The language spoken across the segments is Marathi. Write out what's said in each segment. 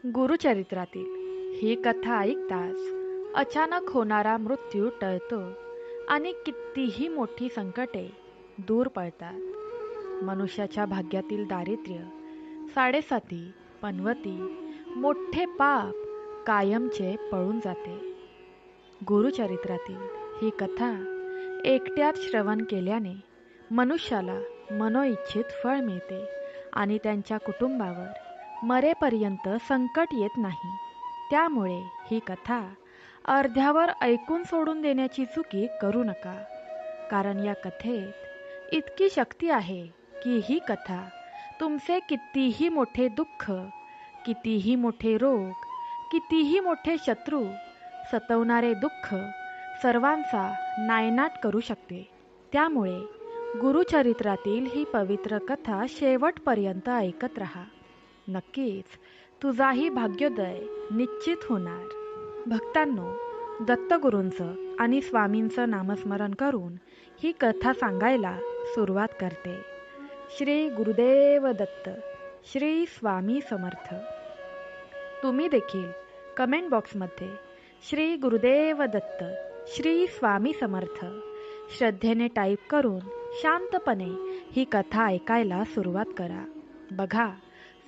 गुरुचरित्रातील ही कथा ऐकताच अचानक होणारा मृत्यू टळतो आणि कितीही मोठी संकटे दूर पळतात. मनुष्याच्या भाग्यातील दारिद्र्य, साडेसाती, पनवती, मोठे पाप कायमचे पळून जाते. गुरुचरित्रातील ही कथा एकट्यात श्रवण केल्याने मनुष्याला मनोइच्छित फळ मिळते आणि त्यांच्या कुटुंबावर मरेपर्यंत संकट येत नाही. त्यामुळे ही कथा अर्ध्यावर ऐकून सोडून देण्याची चुकी करू नका, कारण या कथेत इतकी शक्ती आहे की ही कथा तुमचे कितीही मोठे दुःख, कितीही मोठे रोग, कितीही मोठे शत्रू, सतवणारे दुःख सर्वांचा नायनाट करू शकते. त्यामुळे गुरुचरित्रातील ही पवित्र कथा शेवटपर्यंत ऐकत रहा. नक्कीच तुझाही भाग्योदय निश्चित होणार. भक्तांनो, दत्तगुरूंचं आणि स्वामींचं नामस्मरण करून ही कथा सांगायला सुरुवात करते. श्री गुरुदेव दत्त. श्री स्वामी समर्थ. तुम्ही देखील कमेंट बॉक्समध्ये श्री गुरुदेव दत्त, श्री स्वामी समर्थ श्रद्धेने टाईप करून शांतपणे ही कथा ऐकायला सुरुवात करा. बघा,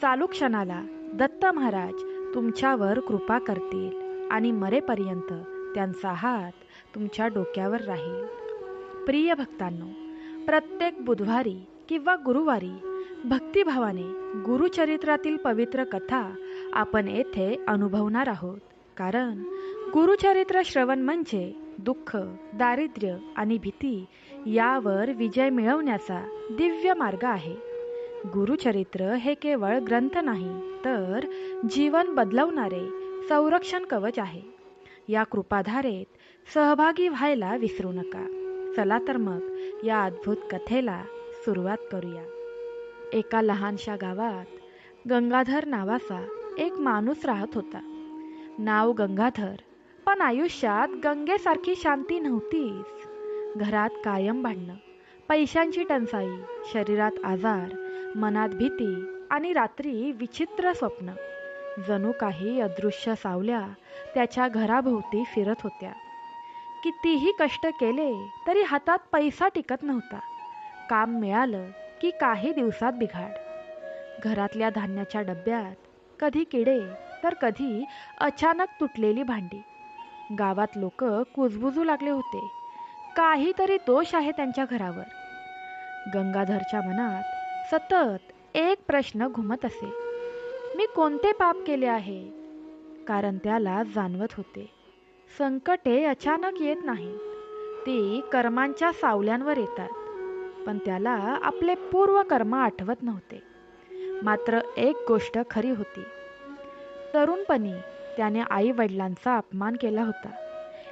चालू क्षणाला दत्त महाराज तुमच्यावर कृपा करतील आणि मरेपर्यंत त्यांचा हात तुमच्या डोक्यावर राहील. प्रिय भक्तांनो, प्रत्येक बुधवारी किंवा गुरुवारी भक्तिभावाने गुरुचरित्रातील पवित्र कथा आपण येथे अनुभवणार आहोत. कारण गुरुचरित्र श्रवण म्हणजे दुःख, दारिद्र्य आणि भीती यावर विजय मिळवण्याचा दिव्य मार्ग आहे. गुरुचरित्र हे केवळ ग्रंथ नाही, तर जीवन बदलवणारे संरक्षण कवच आहे. या कृपाधारेत सहभागी व्हायला विसरू नका. चला तर मग या अद्भुत कथेला सुरुवात करूया. एका लहानशा गावात गंगाधर नावाचा एक माणूस राहत होता. नाव गंगाधर, पण आयुष्यात गंगेसारखी शांती नव्हतीच. घरात कायम भांडणं, पैशांची टंचाई, शरीरात आजार, मनात भीती आणि रात्री विचित्र स्वप्न. जणू काही अदृश्य सावल्या त्याच्या घराभोवती फिरत होत्या. कितीही कष्ट केले तरी हातात पैसा टिकत नव्हता. काम मिळालं की काही दिवसात बिघाड. घरातल्या धान्याच्या डब्यात कधी किडे तर कधी अचानक तुटलेली भांडी. गावात लोक कुजबुजू लागले होते, काहीतरी दोष आहे त्यांच्या घरावर. गंगाधरच्या मनात सतत एक प्रश्न घुमत असे, मी कोणते पाप केले आहे? कारण त्याला जाणवत होते, संकटे अचानक येत नाहीत, ती कर्मांच्या सावल्यांवर येतात. पण त्याला आपले पूर्व कर्म आठवत नव्हते. मात्र एक गोष्ट खरी होती, तरुणपणी त्याने आई वडिलांचा अपमान केला होता,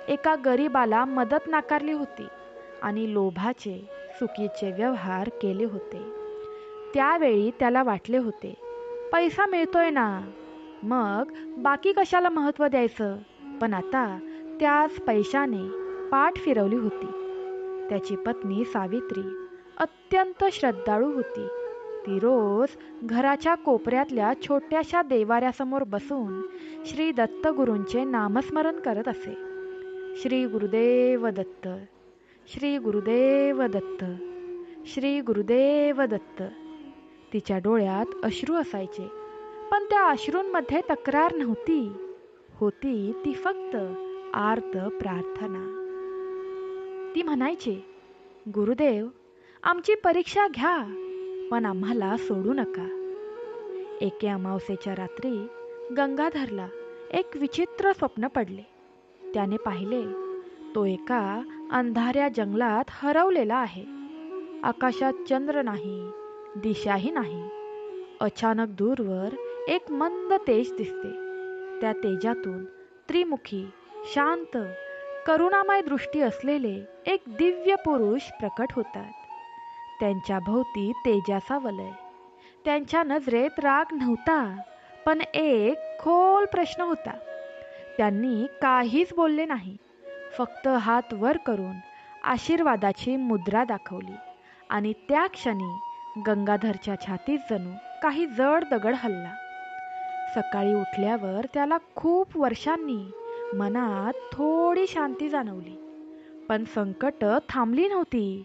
एका गरीबाला मदत नाकारली होती आणि लोभाचे चुकीचे व्यवहार केले होते. त्यावेळी त्याला वाटले होते, पैसा मिळतोय ना, मग बाकी कशाला महत्त्व द्यायचं. पण आता त्याच पैशाने पाठ फिरवली होती. त्याची पत्नी सावित्री अत्यंत श्रद्धाळू होती. ती रोज घराच्या कोपऱ्यातल्या छोट्याशा देवाऱ्यासमोर बसून श्री दत्तगुरूंचे नामस्मरण करत असे. श्री गुरुदेव दत्त, श्री गुरुदेव दत्त, श्री गुरुदेव दत्त. तिच्या डोळ्यात अश्रू असायचे, पण त्या अश्रूंमध्ये तक्रार नव्हती. होती ती फक्त आर्त प्रार्थना. ती म्हणायची, गुरुदेव, आमची परीक्षा घ्या, पण आम्हाला सोडू नका. एके अमावस्येच्या रात्री गंगाधरला एक विचित्र स्वप्न पडले. त्याने पाहिले, तो एका अंधाऱ्या जंगलात हरवलेला आहे. आकाशात चंद्र नाही, दिशाही नाही. अचानक दूरवर एक मंद तेज दिसते. त्या तेजातून त्रिमुखी, शांत, करुणामय दृष्टी असलेले एक दिव्य पुरुष प्रकट होतात. त्यांच्या भोवती तेजाचा वलय. त्यांच्या नजरेत राग नव्हता, पण एक खोल प्रश्न होता. त्यांनी काहीच बोलले नाही, फक्त हात वर करून आशीर्वादाची मुद्रा दाखवली आणि त्या क्षणी गंगाधरच्या छातीत जणू काही जड दगड हलला. सकाळी उठल्यावर त्याला खूप वर्षांनी मनात थोडी शांती जाणवली. पण संकट थांबली नव्हती.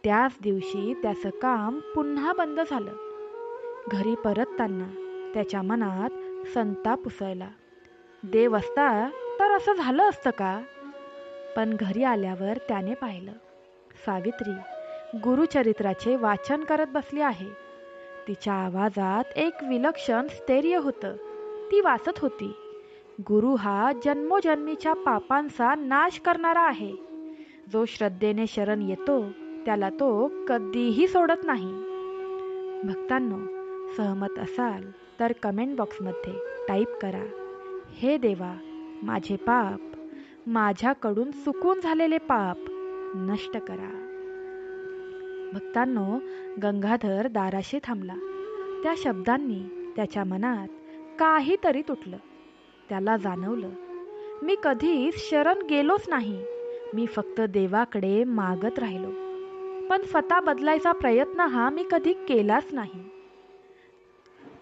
त्याच दिवशी त्याचं काम पुन्हा बंद झालं. घरी परतताना त्याच्या मनात संताप उसळला. देव असता तर असं झालं असतं का? पण घरी आल्यावर त्याने पाहिलं, सावित्री गुरुचरित्राचे वाचन करत बसली आहे. तिच्या आवाजात एक विलक्षण स्थैर्य होतं. ती वाचत होती, गुरु हा जन्मोजन्मीच्या पापांचा नाश करणारा आहे. जो श्रद्धेने शरण येतो त्याला तो कधीही सोडत नाही. भक्तांनो, सहमत असाल तर कमेंट बॉक्समध्ये टाईप करा, हे देवा, माझे पाप, माझ्याकडून चुकून झालेले पाप नष्ट करा. भक्तांनो, गंगाधर दाराशी थांबला. त्या शब्दांनी त्याच्या मनात काहीतरी तुटलं. त्याला जाणवलं, मी कधीच शरण गेलोच नाही. मी फक्त देवाकडे मागत राहिलो. पण स्वतः बदलायचा प्रयत्न हा मी कधी केलाच नाही.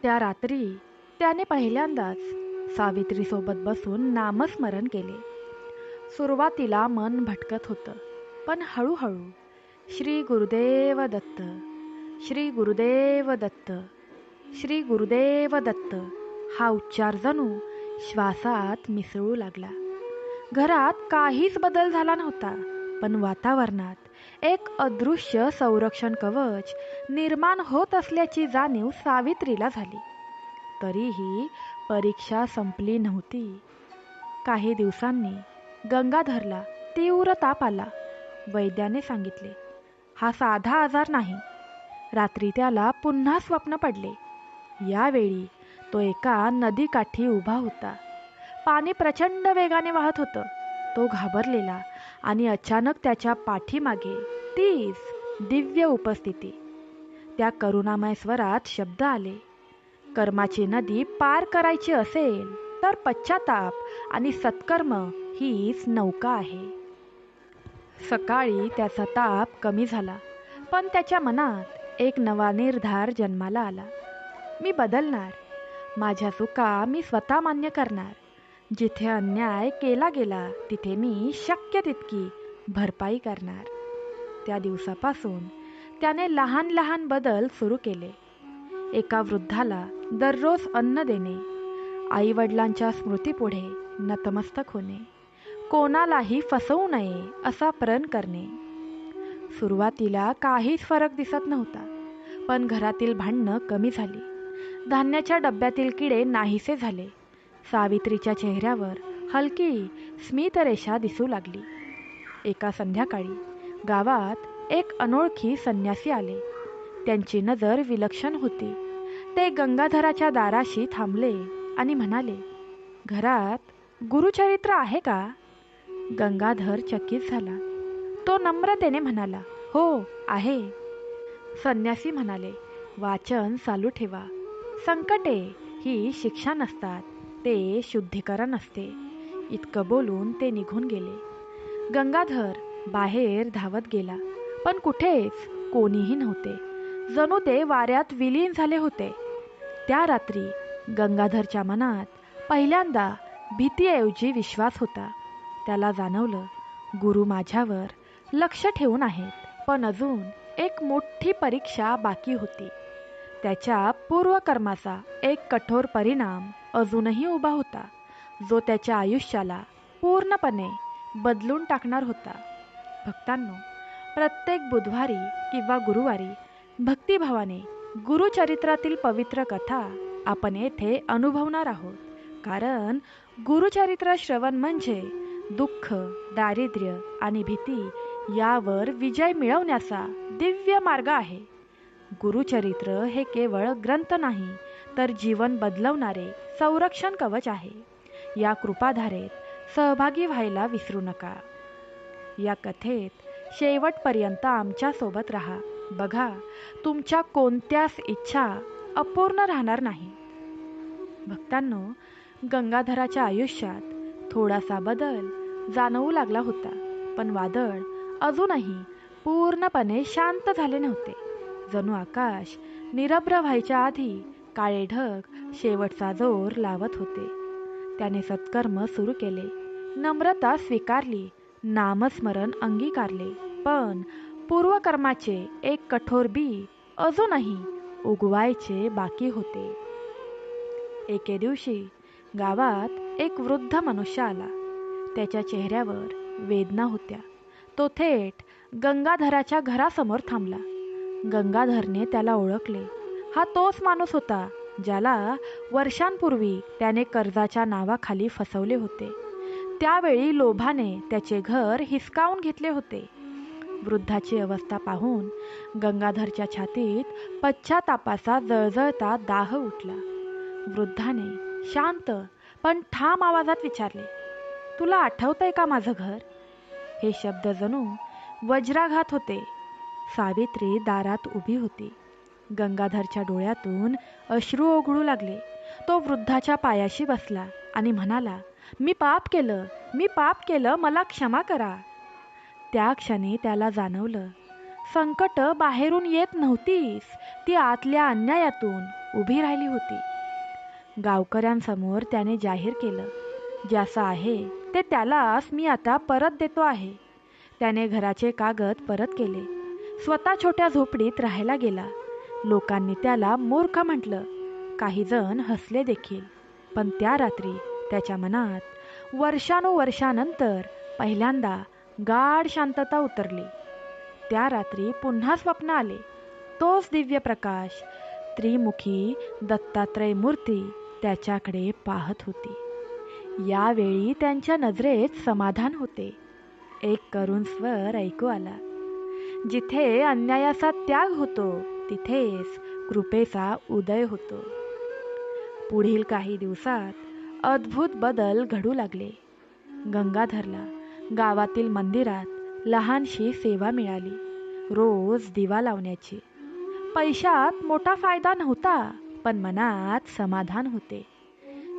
त्या रात्री त्याने पहिल्यांदाच सावित्रीसोबत बसून नामस्मरण केले. सुरुवातीला मन भटकत होतं, पण हळूहळू श्री गुरुदेव दत्त, श्री गुरुदेव दत्त, श्री गुरुदेव दत्त हा उच्चार जणू श्वासात मिसळू लागला. घरात काहीच बदल झाला नव्हता, पण वातावरणात एक अदृश्य संरक्षण कवच निर्माण होत असल्याची जाणीव सावित्रीला झाली. तरीही परीक्षा संपली नव्हती. काही दिवसांनी गंगाधरला तीव्र ताप आला. वैद्याने सांगितले, हा साधा आजार नाही. रात्री त्याला पुन्हा स्वप्न पडले. यावेळी तो एका नदीकाठी उभा होता. पाणी प्रचंड वेगाने वाहत होतं. तो घाबरलेला आणि अचानक त्याच्या पाठीमागे तीच दिव्य उपस्थिती. त्या करुणामय स्वरात शब्द आले, कर्माची नदी पार करायची असेल तर पश्चाताप आणि सत्कर्म हीच नौका आहे. सकाळी त्याचा ताप कमी झाला, पण त्याच्या मनात एक नवा निर्धार जन्माला आला. मी बदलणार. माझ्या चुका मी स्वतः मान्य करणार. जिथे अन्याय केला गेला तिथे मी शक्य तितकी भरपाई करणार. त्या दिवसापासून त्याने लहान लहान बदल सुरू केले. एका वृद्धाला दररोज अन्न देणे, आईवडिलांच्या स्मृतीपुढे नतमस्तक होणे, कोणालाही फसवू नये असा प्रण करणे. सुरुवातीला काहीच फरक दिसत नव्हता, पण घरातील भांडणं कमी झाली. धान्याच्या डब्यातील किडे नाहीसे झाले. सावित्रीच्या चेहऱ्यावर हलकी स्मितरेषा दिसू लागली. एका संध्याकाळी गावात एक अनोळखी संन्यासी आले. त्यांची नजर विलक्षण होती. ते गंगाधराच्या दाराशी थांबले आणि म्हणाले, घरात गुरुचरित्र आहे का? गंगाधर चकित झाला. तो नम्रतेने म्हणाला, हो आहे. संन्यासी म्हणाले, वाचन चालू ठेवा. संकटे ही शिक्षा नसतात, ते शुद्धीकरण असते. इतकं बोलून ते निघून गेले. गंगाधर बाहेर धावत गेला, पण कुठेच कोणीही नव्हते. जणू ते वाऱ्यात विलीन झाले होते. त्या रात्री गंगाधरच्या मनात पहिल्यांदा भीतीऐवजी विश्वास होता. त्याला जाणवलं, गुरु माझ्यावर लक्ष ठेवून आहेत, पण अजून एक मोठी परीक्षा बाकी होती. त्याच्या पूर्वकर्माचा एक कठोर परिणाम अजूनही उभा होता, जो त्याच्या आयुष्याला पूर्णपणे बदलून टाकणार होता. भक्तांनो, प्रत्येक बुधवारी किंवा गुरुवारी भक्तिभावाने गुरुचरित्रातील पवित्र कथा आपण येथे अनुभवणार आहोत. कारण गुरुचरित्र श्रवण म्हणजे दुःख, दारिद्र्य आणि भीती यावर विजय मिळवण्याचा दिव्य मार्ग आहे. गुरुचरित्र हे केवळ ग्रंथ नाही, तर जीवन बदलवणारे संरक्षण कवच आहे. या कृपाधारेत सहभागी व्हायला विसरू नका. या कथेत शेवटपर्यंत आमच्यासोबत राहा. बघा, तुमच्या कोणत्याच इच्छा अपूर्ण राहणार नाहीत. भक्तांनो, गंगाधराच्या आयुष्यात थोडासा बदल जाणवू लागला होता, पण वादळ अजूनही पूर्णपणे शांत झाले नव्हते. जणू आकाश निरभ्र व्हायच्या आधी काळे ढग शेवटचा जोर लावत होते. त्याने सत्कर्म सुरू केले, नम्रता स्वीकारली, नामस्मरण अंगीकारले. पण पूर्वकर्माचे एक कठोर बी अजूनही उगवायचे बाकी होते. एके दिवशी गावात एक वृद्ध मनुष्य आला. त्याच्या चेहऱ्यावर वेदना होत्या. तो थेट गंगाधराच्या घरासमोर थांबला. गंगाधरने त्याला ओळखले. हा तोच माणूस होता ज्याला वर्षांपूर्वी त्याने कर्जाच्या नावाखाली फसवले होते. त्यावेळी लोभाने त्याचे घर हिसकावून घेतले होते. वृद्धाची अवस्था पाहून गंगाधरच्या छातीत पश्चातापाचा जळजळता दाह उठला. वृद्धाने शांत पण ठाम आवाजात विचारले, तुला आठवतंय का माझं घर? हे शब्द जणू वज्राघात होते. सावित्री दारात उभी होती. गंगाधरच्या डोळ्यातून अश्रू ओघळू लागले. तो वृद्धाच्या पायाशी बसला आणि म्हणाला, मी पाप केलं, मला क्षमा करा. त्या क्षणी त्याला जाणवलं, संकट बाहेरून येत नव्हतीच, ती आतल्या अन्यायातून उभी राहिली होती. गावकऱ्यांसमोर त्याने जाहीर केलं, ज्याचं आहे ते त्यालाच मी आता परत देतो आहे. त्याने घराचे कागद परत केले. स्वतः छोट्या झोपडीत राहायला गेला. लोकांनी त्याला मूर्ख म्हटलं. काही जण हसले देखील. पण त्या रात्री त्याच्या मनात वर्षानुवर्षानंतर पहिल्यांदा गाढ शांतता उतरली. त्या रात्री पुन्हा स्वप्न आले. तोच दिव्य प्रकाश, त्रिमुखी दत्तात्रय मूर्ती त्याच्याकडे पाहत होती. यावेळी त्यांच्या नजरेत समाधान होते. एक करुण स्वर ऐकू आला, जिथे अन्यायाचा त्याग होतो तिथेच कृपेचा उदय होतो. पुढील काही दिवसात अद्भुत बदल घडू लागले. गंगाधरला गावातील मंदिरात लहानशी सेवा मिळाली. रोज दिवा लावण्याची. पैशात मोठा फायदा नव्हता, पण मनात समाधान होते.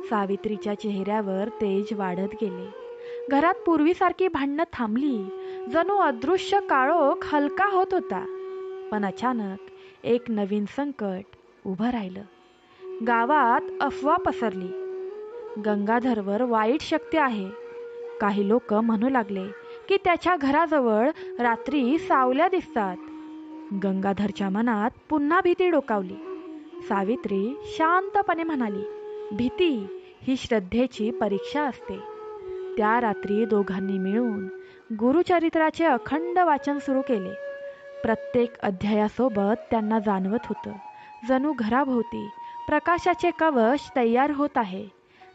सावित्रीच्या चेहऱ्यावर तेज वाढत गेले. घरात पूर्वीसारखी भांडणं थांबली. जणू अदृश्य काळोख हलका होत होता. पण अचानक एक नवीन संकट उभं राहिलं. गावात अफवा पसरली, गंगाधरवर वाईट शक्ती आहे. काही लोक म्हणू लागले की त्याच्या घराजवळ रात्री सावल्या दिसतात. गंगाधरच्या मनात पुन्हा भीती डोकावली. सावित्री शांतपणे म्हणाली, भीती ही श्रद्धेची परीक्षा असते. त्या रात्री दोघांनी मिळून गुरुचरित्राचे अखंड वाचन सुरू केले. प्रत्येक अध्यायासोबत त्यांना जाणवत होतं, जणू घराभोवती प्रकाशाचे कवच तयार होत आहे.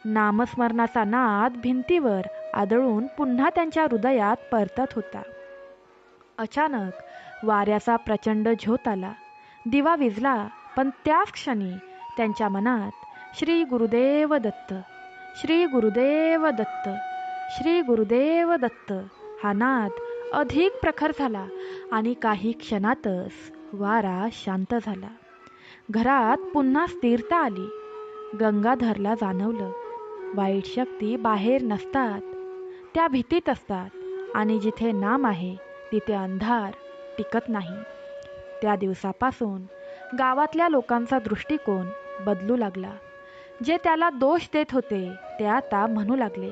नामस्मरणाचा नाद भिंतीवर आदळून पुन्हा त्यांच्या हृदयात परतत होता. अचानक वाऱ्याचा प्रचंड झोत आला. दिवा विझला, पण त्याच क्षणी त्यांच्या मनात श्री गुरुदेव दत्त, श्री गुरुदेव दत्त, श्री गुरुदेव दत्त हा नाद अधिक प्रखर झाला आणि काही क्षणातच वारा शांत झाला. घरात पुन्हा स्थिरता आली. गंगाधरला जाणवलं, वाईट शक्ती बाहेर नसतात, त्या भीतीत असतात आणि जिथे नाम आहे तिथे अंधार टिकत नाही. त्या दिवसापासून गावातल्या लोकांचा दृष्टिकोन बदलू लागला. जे त्याला दोष देत होते ते आता म्हणू लागले,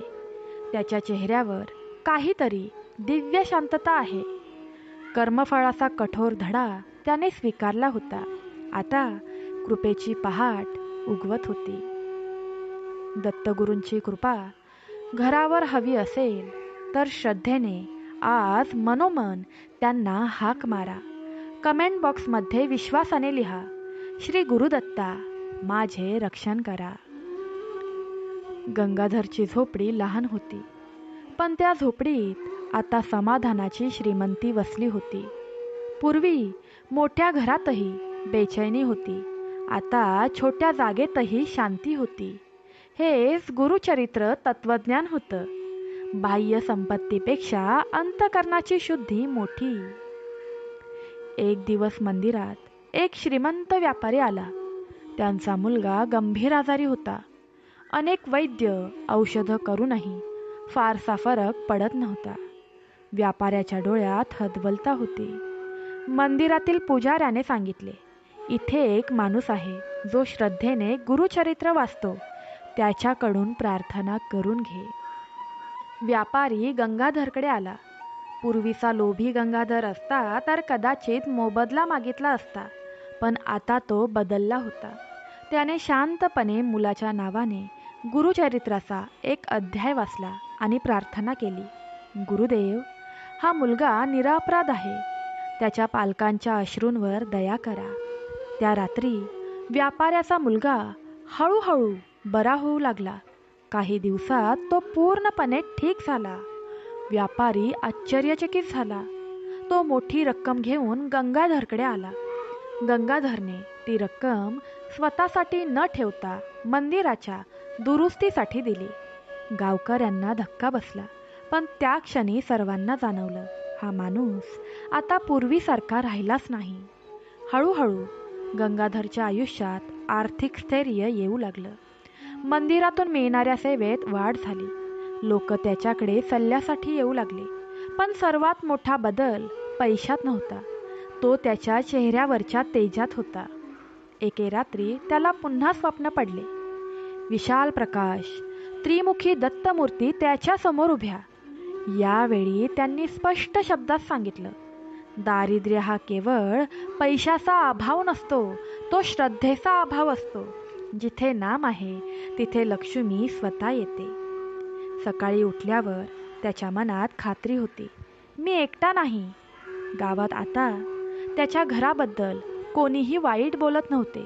त्याच्या चेहऱ्यावर काहीतरी दिव्य शांतता आहे. कर्मफळाचा कठोर धडा त्याने स्वीकारला होता. आता कृपेची पहाट उगवत होती. दत्तगुरूंची कृपा घरावर हवी असेल तर श्रद्धेने आज मनोमन त्यांना हाक मारा. कमेंट बॉक्समध्ये विश्वासाने लिहा, श्री गुरुदत्ता माझे रक्षण करा. गंगाधरची झोपडी लहान होती, पण त्या झोपडीत आता समाधानाची श्रीमंती वसली होती. पूर्वी मोठ्या घरातही बेचैनी होती, आता छोट्या जागेतही शांती होती. हेच गुरुचरित्र तत्वज्ञान होतं. बाह्य संपत्तीपेक्षा अंतकरणाची शुद्धी मोठी. एक दिवस मंदिरात एक श्रीमंत व्यापारी आला. त्यांचा मुलगा गंभीर आजारी होता. अनेक वैद्य औषधं करूनही फारसा फरक पडत नव्हता. व्यापाऱ्याच्या डोळ्यात हतबलता होती. मंदिरातील पुजाऱ्याने सांगितले, इथे एक माणूस आहे, जो श्रद्धेने गुरुचरित्र वाचतो त्याच्याकडून प्रार्थना करून घे. व्यापारी गंगाधरकडे आला. पूर्वीचा लोभी गंगाधर असता तर कदाचित मोबदला मागितला असता, पण आता तो बदलला होता. त्याने शांतपणे मुलाच्या नावाने गुरुचरित्राचा एक अध्याय वाचला आणि प्रार्थना केली. गुरुदेव, हा मुलगा निरपराध आहे. त्याच्या पालकांच्या अश्रूंवर दया करा. त्या रात्री व्यापाऱ्याचा मुलगा हळूहळू बरा होऊ लागला. काही दिवसात तो पूर्णपणे ठीक झाला. व्यापारी आश्चर्यचकित झाला. तो मोठी रक्कम घेऊन गंगाधरकडे आला. गंगाधरने ती रक्कम स्वतःसाठी न ठेवता मंदिराच्या दुरुस्तीसाठी दिली. गावकऱ्यांना धक्का बसला, पण त्या क्षणी सर्वांना जाणवलं, हा माणूस आता पूर्वीसारखा राहिलाच नाही. हळूहळू गंगाधरच्या आयुष्यात आर्थिक स्थैर्य येऊ लागलं. मंदिरातून मिळणाऱ्या सेवेत वाढ झाली. लोक त्याच्याकडे सल्ल्यासाठी येऊ लागले. पण सर्वात मोठा बदल पैशात नव्हता, तो त्याच्या चेहऱ्यावरच्या तेजात होता. एके रात्री त्याला पुन्हा स्वप्न पडले. विशाल प्रकाश, त्रिमुखी दत्तमूर्ती त्याच्या समोर उभ्या. यावेळी त्यांनी स्पष्ट शब्दात सांगितलं, दारिद्र्य हा केवळ पैशाचा अभाव नसतो, तो श्रद्धेचा अभाव असतो. जिथे नाम आहे तिथे लक्ष्मी स्वतः येते. सकाळी उठल्यावर त्याच्या मनात खात्री होती, मी एकटा नाही. गावात आता त्याच्या घराबद्दल कोणीही वाईट बोलत नव्हते.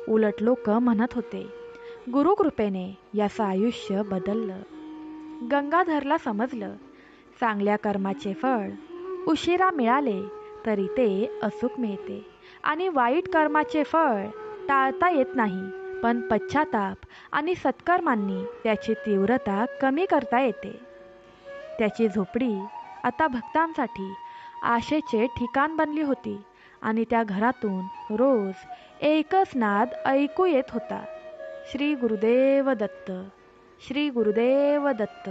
उलट लोक म्हणत होते, गुरुकृपेने याचं आयुष्य बदललं. गंगाधरला समजलं, चांगल्या कर्माचे फळ उशिरा मिळाले तरी ते अचूक मिळते आणि वाईट कर्माचे फळ टाळता येत नाही, पण पश्चाताप आणि सत्कर्मांनी त्याची तीव्रता कमी करता येते. त्याची झोपडी आता भक्तांसाठी आशेचे ठिकाण बनली होती आणि त्या घरातून रोज एकच नाद ऐकू येत होता, श्री गुरुदेव दत्त, श्री गुरुदेव दत्त,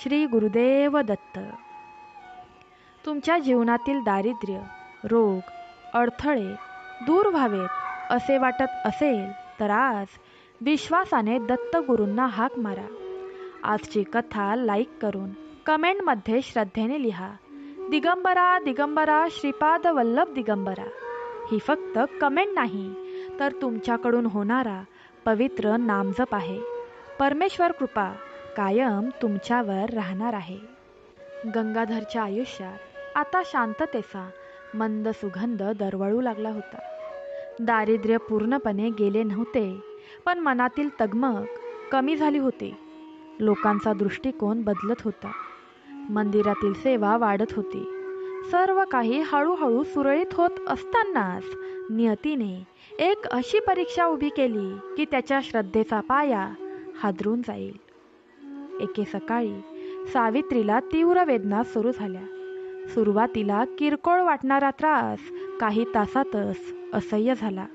श्री गुरुदेव दत्त. तुमच्या जीवनातील दारिद्र्य, रोग, अडथळे दूर व्हावेत असे वाटत असेल तर आज विश्वासाने दत्तगुरूंना हाक मारा. आजची कथा लाईक करून कमेंटमध्ये श्रद्धेने लिहा, दिगंबरा दिगंबरा श्रीपाद वल्लभ दिगंबरा. ही फक्त कमेंट नाही तर तुमच्याकडून होणारा पवित्र नामजप आहे. परमेश्वर कृपा कायम तुमच्यावर राहणार आहे. गंगाधरच्या आयुष्यात आता शांततेचा मंद सुगंध दरवळू लागला होता. दारिद्र्य पूर्णपणे गेले नव्हते, पण मनातील तगमग कमी झाली होती. लोकांचा दृष्टिकोन बदलत होता. मंदिरातील सेवा वाढत होती. सर्व काही हळूहळू सुरळीत होत असतानाच नियतीने एक अशी परीक्षा उभी केली की त्याच्या श्रद्धेचा पाया हादरून जाईल. एके सकाळी सावित्रीला तीव्र वेदना सुरू झाल्या. सुरुवातीला किरकोळ वाटणारा त्रास काही तासातच असह्य झाला.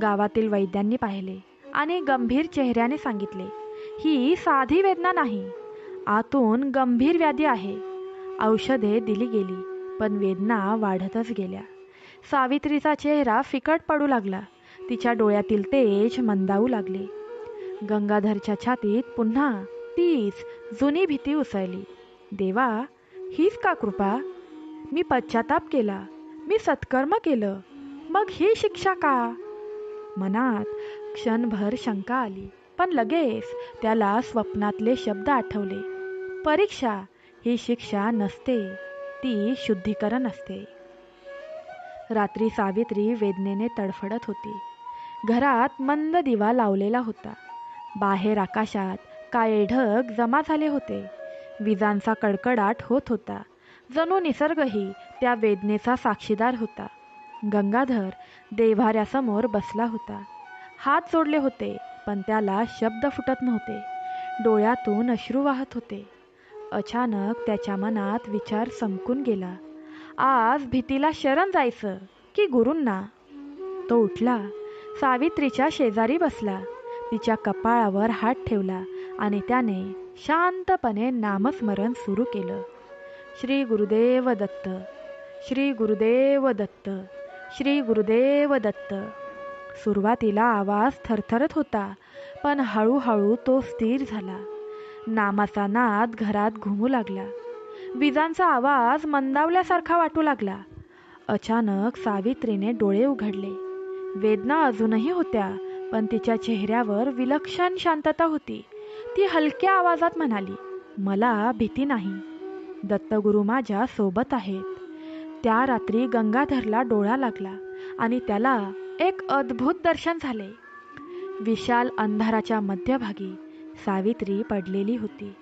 गावातील वैद्यांनी पाहिले आणि गंभीर चेहऱ्याने सांगितले, ही साधी वेदना नाही, आतून गंभीर व्याधी आहे. औषधे दिली गेली, पण वेदना वाढतच गेल्या. सावित्रीचा चेहरा फिकट पडू लागला. तिच्या डोळ्यातील तेज मंदावू लागले. गंगाधरच्या छातीत पुन्हा तीच जुनी भीती उसळली. देवा, हीच का कृपा? मी पश्चाताप केला, मी सत्कर्म केलं, मग ही शिक्षा का? मनात क्षणभर शंका आली, पण लगेच त्याला स्वप्नातले शब्द आठवले, परीक्षा ही शिक्षा नसते, ती शुद्धीकरण असते. रात्री सावित्री वेदनेने तडफडत होती. घरात मंद दिवा लावलेला होता. बाहेर आकाशात काळे ढग जमा झाले होते. विजांचा कडकडाट होत होता. जणू निसर्गही त्या वेदनेचा साक्षीदार होता. गंगाधर देव्हाऱ्यासमोर बसला होता. हात जोडले होते, पण त्याला शब्द फुटत नव्हते. डोळ्यातून अश्रू वाहत होते. अचानक त्याच्या मनात विचार चमकून गेला, आज भीतीला शरण जायचं की गुरूंना? तो उठला, सावित्रीच्या शेजारी बसला, तिच्या कपाळावर हात ठेवला आणि त्याने शांतपणे नामस्मरण सुरू केलं, श्री गुरुदेव दत्त, श्री गुरुदेव दत्त, श्री गुरुदेव दत्त. सुरुवातीला आवाज थरथरत होता, पण हळूहळू तो स्थिर झाला. नामाचा नाद घरात घुमू लागला. विजांचा आवाज मंदावल्यासारखा वाटू लागला. अचानक सावित्रीने डोळे उघडले. वेदना अजूनही होत्या, पण तिच्या चेहऱ्यावर विलक्षण शांतता होती. ती हलक्या आवाजात म्हणाली, "मला भीती नाही. दत्तगुरू माझ्या सोबत आहेत." त्या रात्री गंगाधरला डोळा लागला आणि त्याला एक अद्भुत दर्शन झाले. विशाल अंधाराच्या मध्यभागी सावित्री पडलेली होती.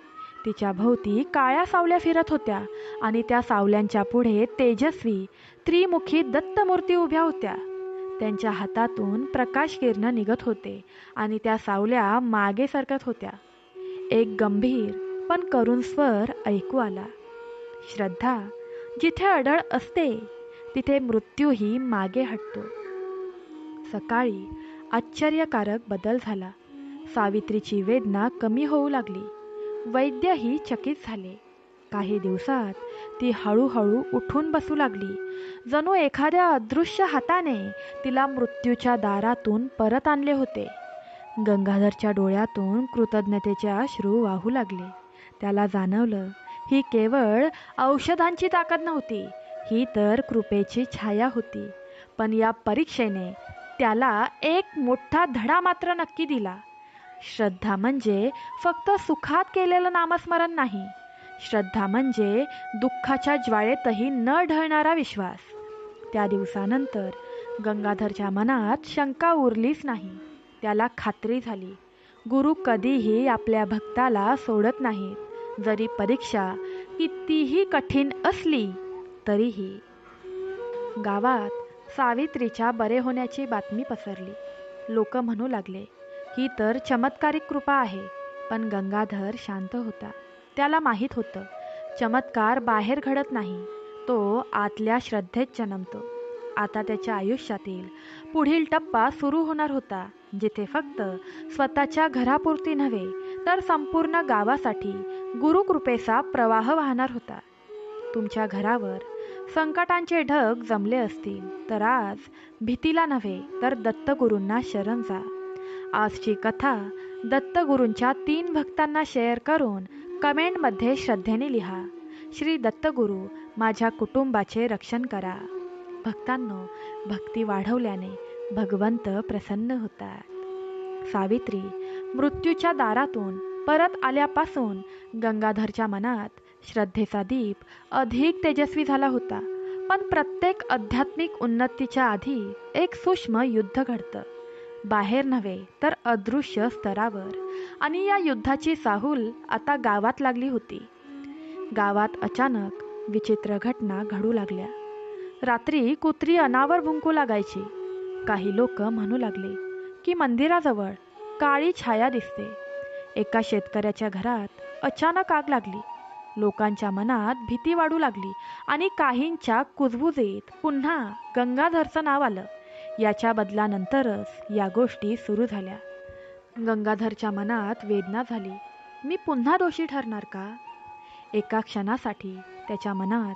तिच्या भोवती काळ्या सावल्या फिरत होत्या आणि त्या सावल्यांच्या पुढे तेजस्वी त्रिमुखी दत्तमूर्ती उभ्या होत्या. त्यांच्या हातातून प्रकाश किरण निघत होते आणि त्या सावल्या मागे सरकत होत्या. एक गंभीर पण करुण स्वर ऐकू आला, "श्रद्धा, जिथे अडळ असते तिथे मृत्यूही मागे हटतो." सकाळी आश्चर्यकारक बदल झाला. सावित्रीची वेदना कमी होऊ लागली. वैद्यही चकित झाले. काही दिवसात ती हळूहळू उठून बसू लागली, जणू एखाद्या अदृश्य हाताने तिला मृत्यूच्या दारातून परत आणले होते. गंगाधरच्या डोळ्यातून कृतज्ञतेचे अश्रू वाहू लागले. त्याला जाणवलं, ही केवळ औषधांची ताकद नव्हती, ही तर कृपेची छाया होती. पण या परीक्षेने त्याला एक मोठा धडा मात्र नक्की दिला. श्रद्धा म्हणजे फक्त सुखात केलेलं नामस्मरण नाही. श्रद्धा म्हणजे दुःखाच्या ज्वाळेतही न ढळणारा विश्वास. त्या दिवसानंतर गंगाधरच्या मनात शंका उरलीच नाही. त्याला खात्री झाली, गुरु कधीही आपल्या भक्ताला सोडत नाहीत, जरी परीक्षा कितीही कठीण असली तरीही. गावात सावित्रीच्या बरे होण्याची बातमी पसरली. लोक म्हणू लागले, ही तर चमत्कारिक कृपा आहे. पण गंगाधर शांत होता. त्याला माहीत होतं, चमत्कार बाहेर घडत नाही, तो आतल्या श्रद्धेत जन्मतो. आता त्याच्या आयुष्यातील पुढील टप्पा सुरू होणार होता, जिथे फक्त स्वतःच्या घरापुरती नव्हे तर संपूर्ण गावासाठी गुरुकृपेचा प्रवाह वाहणार होता. तुमच्या घरावर संकटांचे ढग जमले असतील तर आज भीतीला नव्हे तर दत्तगुरूंना शरण जा. आजची कथा दत्तगुरूंच्या 3 भक्तांना शेअर करून कमेंटमध्ये श्रद्धेने लिहा, श्री दत्तगुरू माझ्या कुटुंबाचे रक्षण करा. भक्तांनो, भक्ती वाढवल्याने भगवंत प्रसन्न होतात. सावित्री मृत्यूच्या दारातून परत आल्यापासून गंगाधरच्या मनात श्रद्धेचा दीप अधिक तेजस्वी झाला होता. पण प्रत्येक आध्यात्मिक उन्नतीच्या आधी एक सूक्ष्म युद्ध घडतं, बाहेर नव्हे तर अदृश्य स्तरावर. आणि या युद्धाची चाहूल आता गावात लागली होती. गावात अचानक विचित्र घटना घडू लागल्या. रात्री कुत्री अनावर भुंकू लागायची. काही लोक म्हणू लागले की मंदिराजवळ काळी छाया दिसते. एका शेतकऱ्याच्या घरात अचानक आग लागली. लोकांच्या मनात भीती वाढू लागली आणि काहींच्या कुजबुजीत पुन्हा गंगाधरचं नाव आलं. याच्या बदलानंतरच या गोष्टी सुरू झाल्या. गंगाधरच्या मनात वेदना झाली. मी पुन्हा दोषी ठरणार का? एका क्षणासाठी त्याच्या मनात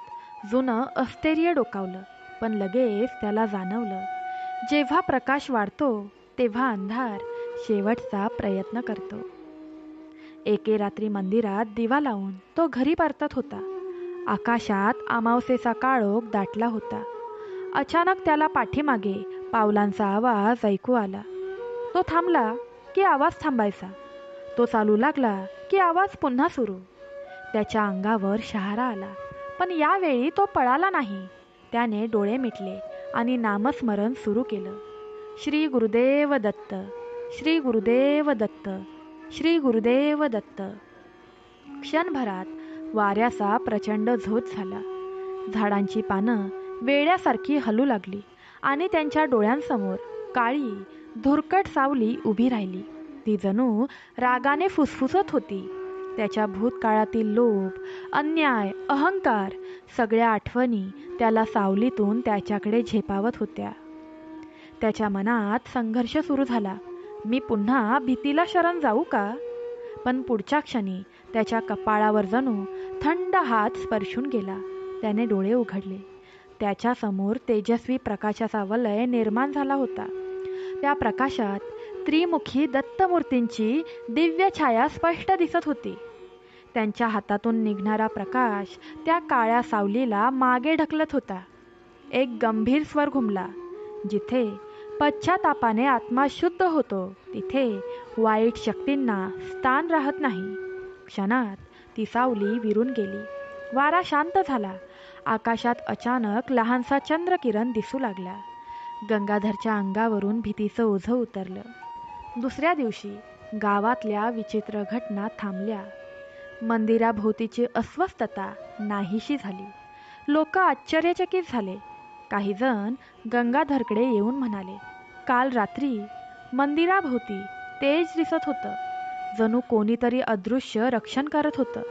जुनं अस्थैर्य डोकावलं. पण लगेच त्याला जाणवलं, जेव्हा प्रकाश वाढतो तेव्हा अंधार शेवटचा प्रयत्न करतो. एके रात्री मंदिरात दिवा लावून तो घरी परतत होता. आकाशात अमावस्येचा काळोख दाटला होता. अचानक त्याला पाठीमागे पावलांचा आवाज ऐकू आला. तो थांबला की आवाज थांबायचा. तो चालू लागला की आवाज पुन्हा सुरू. त्याच्या अंगावर शहारा आला. पण यावेळी तो पळाला नाही. त्याने डोळे मिटले आणि नामस्मरण सुरू केलं, श्री गुरुदेव दत्त, श्री गुरुदेव दत्त, श्री गुरुदेव दत्त. क्षणभरात वाऱ्याचा प्रचंड झोत झाला. झाडांची पानं वेड्यासारखी हलू लागली आणि त्यांच्या डोळ्यांसमोर काळी धुरकट सावली उभी राहिली. ती जणू रागाने फुसफुसत होती. त्याच्या भूतकाळातील लोभ, अन्याय, अहंकार सगळ्या आठवणी त्याला सावलीतून त्याच्याकडे झेपावत होत्या. त्याच्या मनात संघर्ष सुरू झाला. मी पुन्हा भीतीला शरण जाऊ का? पण पुढच्या क्षणी त्याच्या कपाळावर जणू थंड हात स्पर्शून गेला. त्याने डोळे उघडले. त्याच्यासमोर तेजस्वी प्रकाशाचा वलय निर्माण झाला होता. त्या प्रकाशात त्रिमुखी दत्तमूर्तींची दिव्य छाया स्पष्ट दिसत होती. त्यांच्या हातातून निघणारा प्रकाश त्या काळ्या सावलीला मागे ढकलत होता. एक गंभीर स्वर घुमला. जिथे पश्चातापाने आत्मा शुद्ध होतो तिथे वाईट शक्तींना स्थान राहत नाही. क्षणात ती सावली विरून गेली. वारा शांत झाला. आकाशात अचानक लहानसा चंद्रकिरण दिसू लागला. गंगाधरच्या अंगावरून भीतीचं ओझं उतरलं. दुसऱ्या दिवशी गावातल्या विचित्र घटना थांबल्या. मंदिराभोवतीची अस्वस्थता नाहीशी झाली. लोक आश्चर्यचकित झाले. काही जण गंगाधरकडे येऊन म्हणाले, काल रात्री मंदिराभोवती तेज दिसत होतं. जणू कोणीतरी अदृश्य रक्षण करत होतं.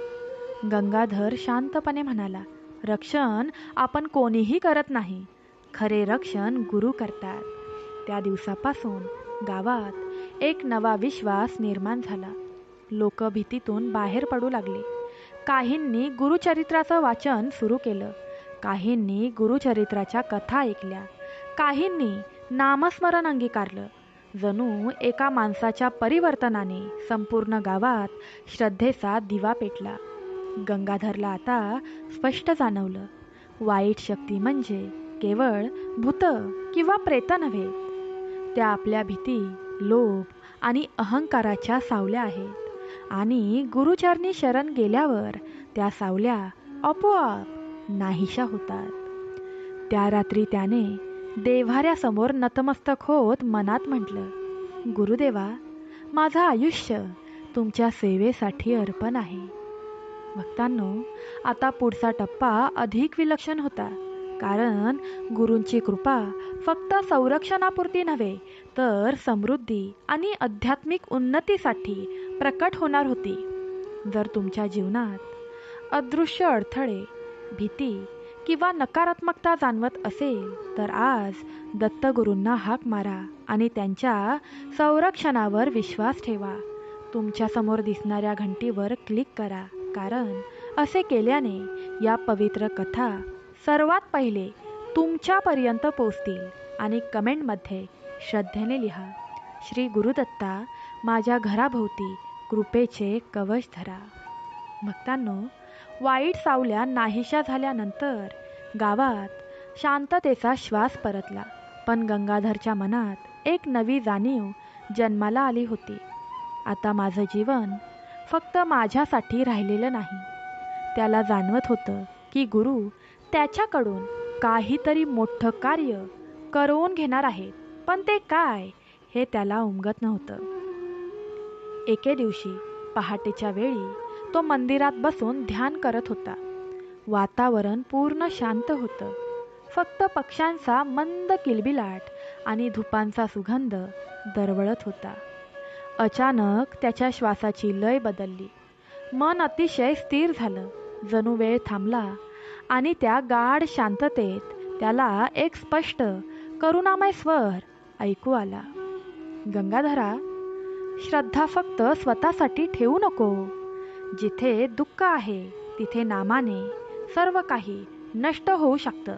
गंगाधर शांतपणे म्हणाला, रक्षण आपण कोणीही करत नाही. खरे रक्षण गुरु करतात. त्या दिवसापासून गावात एक नवा विश्वास निर्माण झाला. लोक भीतीतून बाहेर पडू लागले. काहींनी गुरुचरित्राचं वाचन सुरू केलं. काहींनी गुरुचरित्राच्या कथा ऐकल्या. काहींनी नामस्मरण अंगीकारलं. जणू एका माणसाच्या परिवर्तनाने संपूर्ण गावात श्रद्धेचा दिवा पेटला. गंगाधरला आता स्पष्ट जाणवलं, वाईट शक्ती म्हणजे केवळ भूत किंवा प्रेत नव्हे. त्या आपल्या भीती, लोभ आणि अहंकाराच्या सावल्या आहेत आणि गुरुचरणी शरण गेल्यावर त्या सावल्या आपोआप नाहीशा होतात. त्या रात्री त्याने देव्हाऱ्यासमोर नतमस्तक होत मनात म्हटलं, गुरुदेवा, माझं आयुष्य तुमच्या सेवेसाठी अर्पण आहे. भक्तांनो, आता पुढचा टप्पा अधिक विलक्षण होता. कारण गुरूंची कृपा फक्त संरक्षणापुरती नव्हे तर समृद्धी आणि आध्यात्मिक उन्नतीसाठी प्रकट होणार होती. जर तुमच्या जीवनात अदृश्य अडथळे, भीती किंवा नकारात्मकता जाणवत असेल तर आज दत्तगुरूंना हाक मारा आणि त्यांच्या संरक्षणावर विश्वास ठेवा. तुमच्यासमोर दिसणाऱ्या घंटीवर क्लिक करा. कारण असे केल्याने या पवित्र कथा सर्वात पहिले तुमच्यापर्यंत पोहोचतील. आणि कमेंटमध्ये श्रद्धेने लिहा, श्री गुरुदत्ता, माझ्या घराभोवती कृपेचे कवच धरा. भक्तांनो, वाईट सावल्या नाहीशा झाल्यानंतर गावात शांततेचा श्वास परतला. पण गंगाधरच्या मनात एक नवी जाणीव जन्माला आली होती. आता माझं जीवन फक्त माझ्यासाठी राहिलेलं नाही. त्याला जाणवत होतं की गुरु त्याच्याकडून काहीतरी मोठं कार्य करवून घेणार आहेत. पण ते काय हे त्याला उमगत नव्हतं. एके दिवशी पहाटेच्या वेळी तो मंदिरात बसून ध्यान करत होता. वातावरण पूर्ण शांत होतं. फक्त पक्ष्यांचा मंद किलबिलाट आणि धुपांचा सुगंध दरवळत होता. अचानक त्याच्या श्वासाची लय बदलली. मन अतिशय स्थिर झालं. जणू वेळ थांबला आणि त्या गाढ शांततेत त्याला एक स्पष्ट करुणामय स्वर ऐकू आला, गंगाधरा, श्रद्धा फक्त स्वतःसाठी ठेवू नको. जिथे दुःख आहे तिथे नामाने सर्व काही नष्ट होऊ शकतं.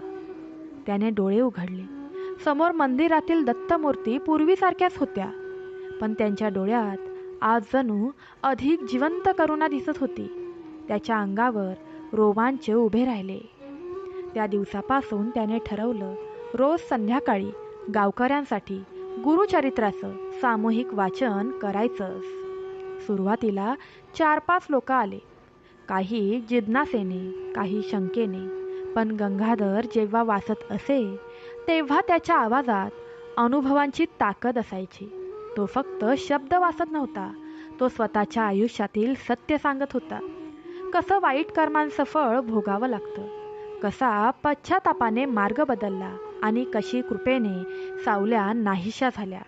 त्याने डोळे उघडले. समोर मंदिरातील दत्तमूर्ती पूर्वीसारख्याच होत्या. पण त्यांच्या डोळ्यात आज जणू अधिक जिवंत करुणा दिसत होती. त्याच्या अंगावर रोमांच उभे राहिले. त्या दिवसापासून त्याने ठरवलं, रोज संध्याकाळी गावकऱ्यांसाठी गुरुचरित्राचं सामूहिक वाचन करायचंच. सुरुवातीला 4-5 लोक आले. काही जिज्ञासेने, काही शंकेने. पण गंगाधर जेव्हा वाचत असे तेव्हा त्याच्या आवाजात अनुभवांची ताकद असायची. तो फक्त शब्द वाचत नव्हता, तो स्वतःच्या आयुष्यातील सत्य सांगत होता. कसं वाईट कर्मांचं फळ भोगावं लागतं, कसा पश्चातापाने मार्ग बदलला आणि कशी कृपेने सावल्या नाहीशा झाल्या.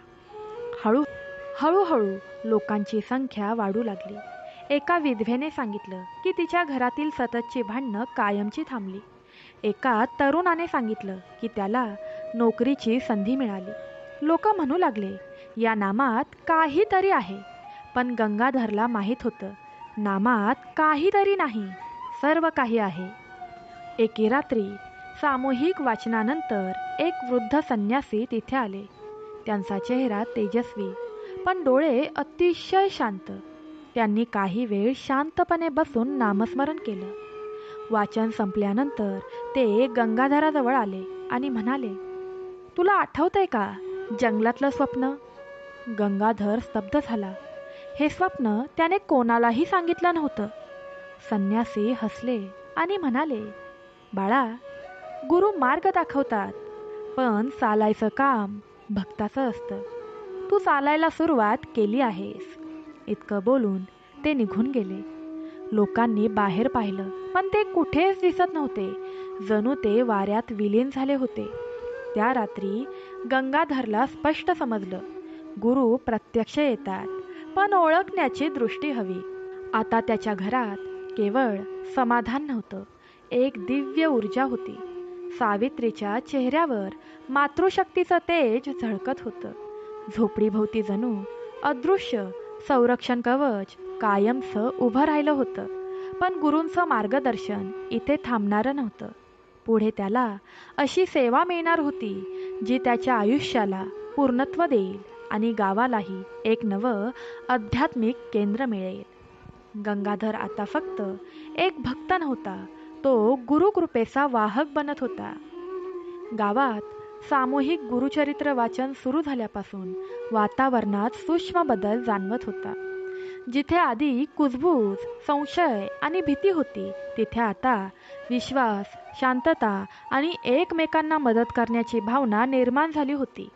हळूहळू लोकांची संख्या वाढू लागली. एका विधवेने सांगितलं की तिच्या घरातील सततची भांडणं कायमची थांबली. एका तरुणाने सांगितलं की त्याला नोकरीची संधी मिळाली. लोक म्हणू लागले, या नामात काहीतरी आहे. पण गंगाधरला माहीत होतं, नामात काहीतरी नाही, सर्व काही आहे. एके रात्री सामूहिक वाचनानंतर एक वृद्ध संन्यासी तिथे आले. त्यांचा चेहरा तेजस्वी, पण डोळे अतिशय शांत. त्यांनी काही वेळ शांतपणे बसून नामस्मरण केलं. वाचन संपल्यानंतर ते गंगाधराजवळ आले आणि म्हणाले, तुला आठवतंय का जंगलातलं स्वप्न? गंगाधर स्तब्ध झाला. हे स्वप्न त्याने कोणालाही सांगितलं नव्हतं. संन्यासी हसले आणि म्हणाले, बाळा, गुरु मार्ग दाखवतात, पण चालायचं काम भक्ताचं असतं. तू चालायला सुरुवात केली आहेस. इतकं बोलून ते निघून गेले. लोकांनी बाहेर पाहिलं, पण ते कुठेच दिसत नव्हते. जणू ते वाऱ्यात विलीन झाले होते. त्या रात्री गंगाधरला स्पष्ट समजलं, गुरु प्रत्यक्ष येतात, पण ओळखण्याची दृष्टी हवी. आता त्याच्या घरात केवळ समाधान नव्हतं, एक दिव्य ऊर्जा होती. सावित्रीच्या चेहऱ्यावर मातृशक्तीचं तेज झळकत होतं. झोपडीभोवती जणू अदृश्य संरक्षण कवच कायमचं उभं राहिलं होतं. पण गुरूंचं मार्गदर्शन इथे थांबणारं नव्हतं. पुढे त्याला अशी सेवा मिळणार होती जी त्याच्या आयुष्याला पूर्णत्व देईल आणि गावालाही एक नवं आध्यात्मिक केंद्र मिळेल. गंगाधर आता फक्त एक भक्त नव्हता, तो गुरुकृपेचा वाहक बनत होता. गावात सामूहिक गुरुचरित्र वाचन सुरू झाल्यापासून वातावरणात सूक्ष्म बदल जाणवत होता. जिथे आधी कुजबूज, संशय आणि भीती होती, तिथे आता विश्वास, शांतता आणि एकमेकांना मदत करण्याची भावना निर्माण झाली होती.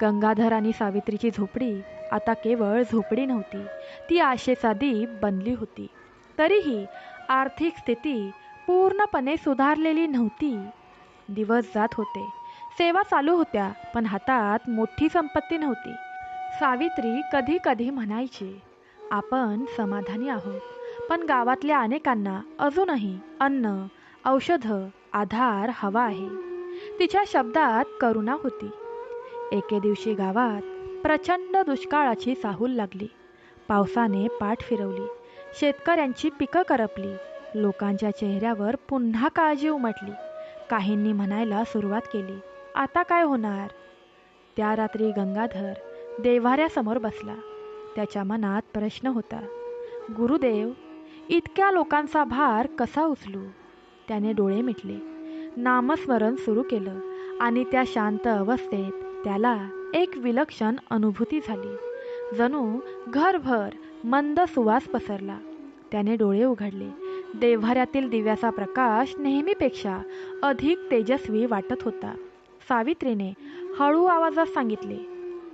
गंगाधर आणि सावित्रीची झोपडी आता केवळ झोपडी नव्हती, ती आशेचा दीप बनली होती. तरीही आर्थिक स्थिती पूर्णपणे सुधारलेली नव्हती. दिवस जात होते, सेवा चालू होत्या, पण हातात मोठी संपत्ती नव्हती. सावित्री कधी कधी म्हणायची, आपण समाधानी आहोत, पण गावातल्या अनेकांना अजूनही अन्न, औषधं, आधार हवा आहे. तिच्या शब्दात करुणा होती. एके दिवशी गावात प्रचंड दुष्काळाची चाहूल लागली. पावसाने पाठ फिरवली, शेतकऱ्यांची पिकं करपली, लोकांच्या चेहऱ्यावर पुन्हा काळजी उमटली. काहींनी म्हणायला सुरुवात केली, आता काय होणार? त्या रात्री गंगाधर देव्हाऱ्यासमोर बसला. त्याच्या मनात प्रश्न होता, गुरुदेव, इतक्या लोकांचा भार कसा उचलू? त्याने डोळे मिटले, नामस्मरण सुरू केलं आणि त्या शांत अवस्थेत त्याला एक विलक्षण अनुभूती झाली. जणू घरभर मंद सुवास पसरला. त्याने डोळे उघडले. देव्हाऱ्यातील दिव्याचा प्रकाश नेहमीपेक्षा अधिक तेजस्वी वाटत होता. सावित्रीने हळू आवाजात सांगितले,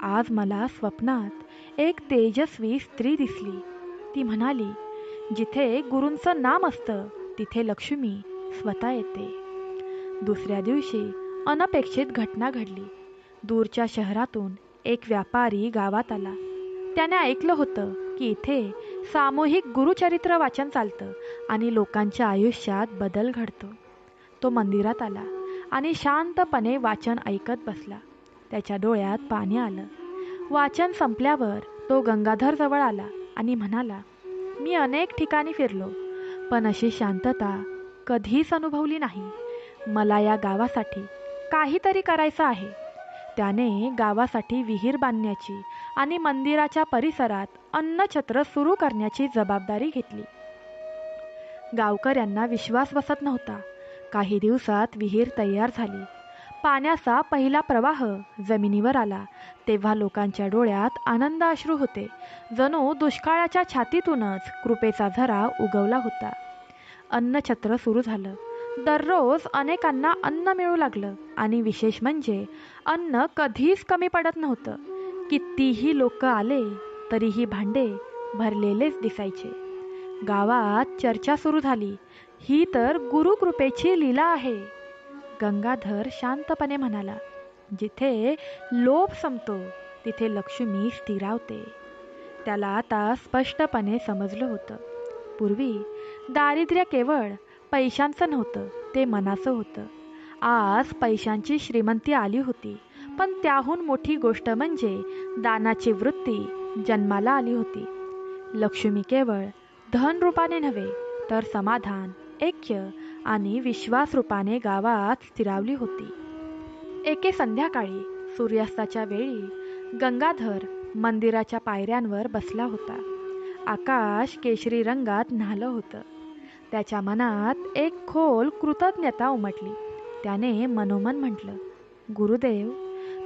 आज मला स्वप्नात एक तेजस्वी स्त्री दिसली. ती म्हणाली, जिथे गुरूंचं नाम असतं तिथे लक्ष्मी स्वतः येते. दुसऱ्या दिवशी अनपेक्षित घटना घडली. दूरच्या शहरातून एक व्यापारी गावात आला. त्याने ऐकलं होतं की इथे सामूहिक गुरुचरित्र वाचन चालतं आणि लोकांच्या आयुष्यात बदल घडतो. तो मंदिरात आला आणि शांतपणे वाचन ऐकत बसला. त्याच्या डोळ्यात पाणी आलं. वाचन संपल्यावर तो गंगाधर जवळ आला आणि म्हणाला, मी अनेक ठिकाणी फिरलो, पण अशी शांतता कधीच अनुभवली नाही. मला या गावासाठी काहीतरी करायचं आहे. त्याने गावासाठी विहीर बांधण्याची आणि मंदिराच्या परिसरात अन्नछत्र सुरू करण्याची जबाबदारी घेतली. गावकऱ्यांना विश्वास बसत नव्हता. काही दिवसात विहीर तयार झाली. पाण्याचा पहिला प्रवाह जमिनीवर आला तेव्हा लोकांच्या डोळ्यात आनंद अश्रू होते. जणू दुष्काळाच्या छातीतूनच कृपेचा झरा उगवला होता. अन्नछत्र सुरू झालं. दररोज अनेकांना अन्न मिळू लागलं आणि विशेष म्हणजे अन्न कधीच कमी पडत नव्हतं. कितीही लोक आले तरीही भांडे भरलेलेच दिसायचे. गावात चर्चा सुरू झाली, ही तर गुरुकृपेची लीला आहे. गंगाधर शांतपणे म्हणाला, जिथे लोभ संपतो तिथे लक्ष्मी स्थिरावते. त्याला आता स्पष्टपणे समजलं होतं, पूर्वी दारिद्र्य केवळ पैशांचं नव्हतं, ते मनाचं होतं. आज पैशांची श्रीमंती आली होती, पण त्याहून मोठी गोष्ट म्हणजे दानाची वृत्ती जन्माला आली होती. लक्ष्मी केवळ धन रूपाने नव्हे, तर समाधान, ऐक्य आणि विश्वास रूपाने गावात स्थिरावली होती. एके संध्याकाळी सूर्यास्ताच्या वेळी गंगाधर मंदिराच्या पायऱ्यांवर बसला होता. आकाश केशरी रंगात न्हालं होतं. त्याच्या मनात एक खोल कृतज्ञता उमटली. त्याने मनोमन म्हटलं, गुरुदेव,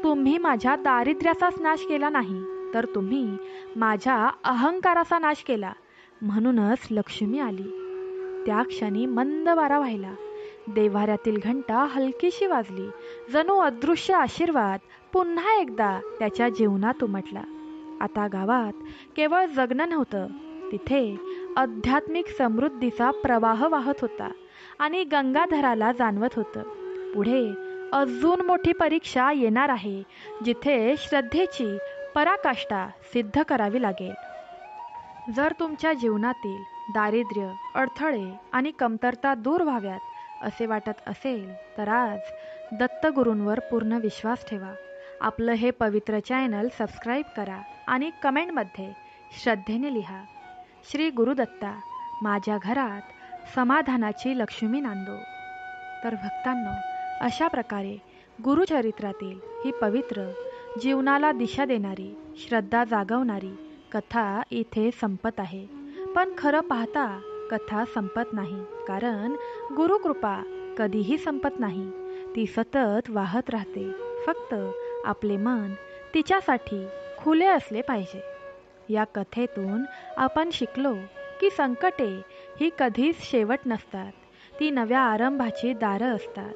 तुम्ही माझ्या दारिद्र्याचाच नाश केला नाही, तर तुम्ही माझ्या अहंकाराचा नाश केला. म्हणूनच लक्ष्मी आली. त्या क्षणी मंद वारा वाहिला. देव्हाऱ्यातील घंटा हलकीशी वाजली. जणू अदृश्य आशीर्वाद पुन्हा एकदा त्याच्या जीवनात उमटला. आता गावात केवळ जगणं नव्हतं, तिथे आध्यात्मिक समृद्धीचा प्रवाह वाहत होता. आणि गंगाधराला जाणवत होतं, पुढे अजून मोठी परीक्षा येणार आहे, जिथे श्रद्धेची पराकाष्ठा सिद्ध करावी लागेल. जर तुमच्या जीवनातील दारिद्र्य, अडथळे आणि कमतरता दूर व्हाव्यात असे वाटत असेल, तर आज दत्तगुरूंवर पूर्ण विश्वास ठेवा. आपलं हे पवित्र चॅनल सबस्क्राईब करा आणि कमेंटमध्ये श्रद्धेने लिहा, श्री गुरुदत्ता, माझ्या घरात समाधानाची लक्ष्मी नांदो. तर भक्तांनो, अशा प्रकारे गुरुचरित्रातील ही पवित्र, जीवनाला दिशा देणारी, श्रद्धा जागवणारी कथा इथे संपत आहे. पण खरं पाहता कथा संपत नाही, कारण गुरुकृपा कधीही संपत नाही. ती सतत वाहत राहते. फक्त आपले मन तिच्यासाठी खुले असले पाहिजे. या कथेतून आपण शिकलो की संकटे ही कधीच शेवट नसतात, ती नव्या आरंभाची दारं असतात.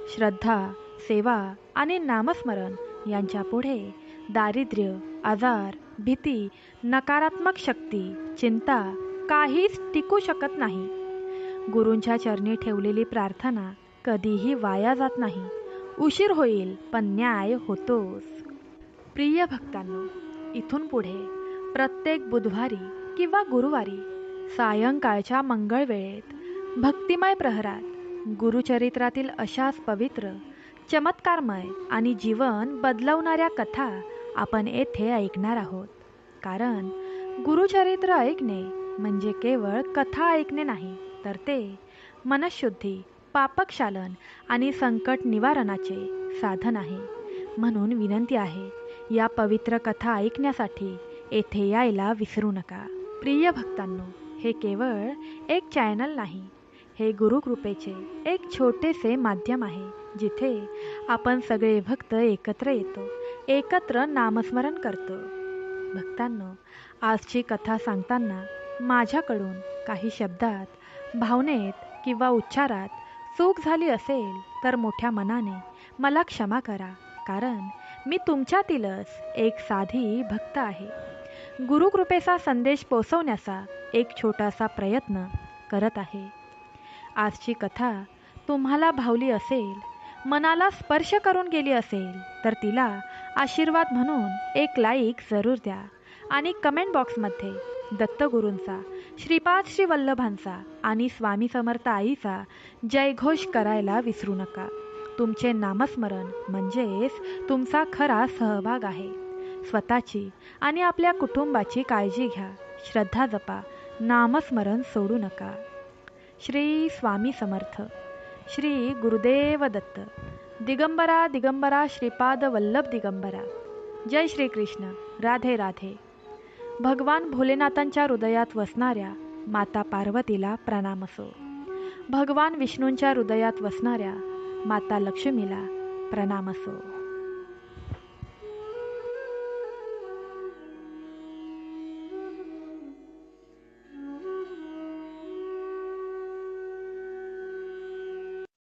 श्रद्धा, सेवा आणि नामस्मरण यांच्या पुढे दारिद्र्य, आजार, भीती, नकारात्मक शक्ती, चिंता काहीच टिकू शकत नाही. गुरूंच्या चरणी ठेवलेली प्रार्थना कधीही वाया जात नाही. उशीर होईल पण न्याय होतोच. प्रिय भक्तांनो, इथून पुढे प्रत्येक बुधवारी किंवा गुरुवारी सायंकाळच्या मंगळवेळेत भक्तिमय प्रहरात गुरुचरित्रातील अशाच पवित्र, चमत्कारमय आणि जीवन बदलवणाऱ्या कथा आपण येथे ऐकणार आहोत. कारण गुरुचरित्र ऐकणे म्हणजे केवळ कथा ऐकणे नाही, तर ते मनःशुद्धी, पापक्षालन आणि संकट निवारणाचे साधन आहे. म्हणून विनंती आहे, या पवित्र कथा ऐकण्यासाठी येथे यायला विसरू नका. प्रिय भक्तांनो, हे केवळ एक चॅनल नाही, हे गुरुकृपेचे एक छोटेसे माध्यम आहे, जिथे आपण सगळे भक्त एकत्र येतो, एकत्र नामस्मरण करतो. भक्तांनो, आजची कथा सांगताना माझ्याकडून काही शब्दात, भावनेत किंवा उच्चारात चूक झाली असेल तर मोठ्या मनाने मला क्षमा करा. कारण मी तुमच्यातीलच एक साधी भक्त आहे. गुरुकृपेचा संदेश पोचवण्याचा एक छोटासा प्रयत्न करत आहे. आजची कथा तुम्हाला भावली असेल, मनाला स्पर्श करून गेली असेल, तर तिला आशीर्वाद म्हणून एक लाईक जरूर द्या आणि कमेंट बॉक्समध्ये दत्तगुरूंचा, श्रीपाद श्री वल्लभांचा आणि स्वामी समर्थ आईचा जयघोष करायला विसरू नका. तुमचे नामस्मरण म्हणजेच तुमचा खरा सहभाग आहे. स्वतःची आणि आपल्या कुटुंबाची काळजी घ्या. श्रद्धा जपा. नामस्मरण सोडू नका. श्री स्वामी समर्थ. श्री गुरुदेव दत्त. दिगंबरा दिगंबरा श्रीपाद वल्लभ दिगंबरा. जय श्री कृष्ण. राधे राधे. भगवान भोलेनाथांच्या हृदयात वसणाऱ्या माता पार्वतीला प्रणाम असो. भगवान विष्णूंच्या हृदयात वसणाऱ्या माता लक्ष्मीला प्रणाम असो.